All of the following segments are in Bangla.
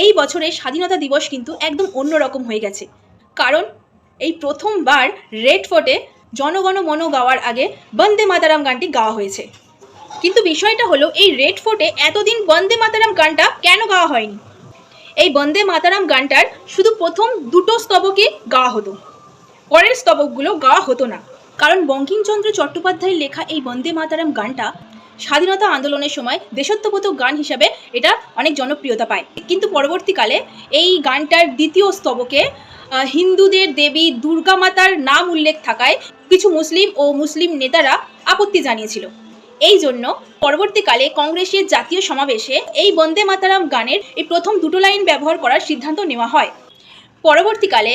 এই বছরের স্বাধীনতা দিবস কিন্তু একদম অন্যরকম হয়ে গেছে, কারণ এই প্রথমবার রেড ফোর্টে জনগণ মন গাওয়ার আগে বন্দে মাতারাম গানটি গাওয়া হয়েছে। কিন্তু বিষয়টা হলো, এই রেড ফোর্টে এতদিন বন্দে মাতারাম গানটা কেন গাওয়া হয়নি? এই বন্দে মাতারাম গানটার শুধু প্রথম দুটো স্তবকে গাওয়া হতো, পরের স্তবকগুলো গাওয়া হতো না। কারণ বঙ্কিমচন্দ্র চট্টোপাধ্যায়ের লেখা এই বন্দে মাতারাম গানটা স্বাধীনতা আন্দোলনের সময় দেশাত্মবোধক গান হিসাবে এটা অনেক জনপ্রিয়তা পায়। কিন্তু পরবর্তীকালে এই গানটার দ্বিতীয় স্তবকে হিন্দুদের দেবী দুর্গা মাতার নাম উল্লেখ থাকায় কিছু মুসলিম ও মুসলিম নেতারা আপত্তি জানিয়েছিল। এই জন্য পরবর্তীকালে কংগ্রেসের জাতীয় সমাবেশে এই বন্দে মাতারাম গানের এই প্রথম দুটো লাইন ব্যবহার করার সিদ্ধান্ত নেওয়া হয়। পরবর্তীকালে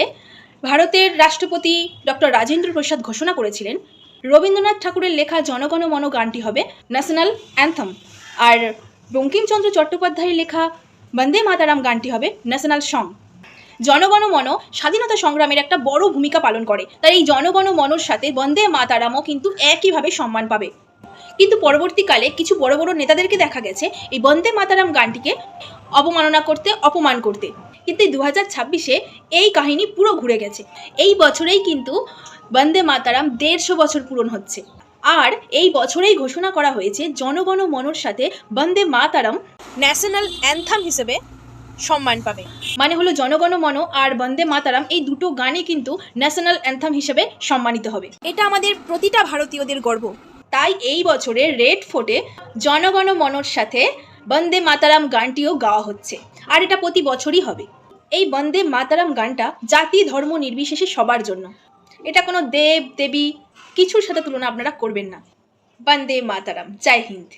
ভারতের রাষ্ট্রপতি ডক্টর রাজেন্দ্র প্রসাদ ঘোষণা করেছিলেন রবীন্দ্রনাথ ঠাকুরের লেখা জনগণ মন গানটি হবে ন্যাশনাল অ্যান্থম, আর বঙ্কিমচন্দ্র চট্টোপাধ্যায়ের লেখা বন্দে মাতারাম গানটি হবে ন্যাশনাল সং। জনগণ মন স্বাধীনতা সংগ্রামের একটা বড় ভূমিকা পালন করে, তাই এই জনগণ মনর সাথে বন্দে মাতারামও কিন্তু একইভাবে সম্মান পাবে। কিন্তু পরবর্তীকালে কিছু বড় বড় নেতাদেরকে দেখা গেছে এই বন্দে মাতারাম গানটিকে অবমাননা করতে, অপমান করতে। কিন্তু 2026-এ এই কাহিনী পুরো ঘুরে গেছে। এই বছরেই কিন্তু বন্দে মাতারাম 150 বছর পূরণ হচ্ছে, আর এই বছরেই ঘোষণা করা হয়েছে জনগণ মনর সাথে বন্দে মাতারাম ন্যাশনাল অ্যান্থাম হিসেবে সম্মান পাবে। মানে হলো জনগণ মন আর বন্দে মাতারাম এই দুটো গানে কিন্তু ন্যাশনাল অ্যান্থাম হিসেবে সম্মানিত হবে। এটা আমাদের প্রতিটা ভারতীয়দের গর্ব। তাই এই বছরে রেড ফোর্টে জনগণ মনর সাথে বন্দে মাতারাম গানটিও গাওয়া হচ্ছে, আর এটা প্রতি বছরই হবে। এই বন্দে মাতারাম গানটা জাতি ধর্ম নির্বিশেষে সবার জন্য, এটা কোনো দেব দেবী কিছুর সাথে তুলনা আপনারা করবেন না। বন্দে মাতারাম। জয় হিন্দ।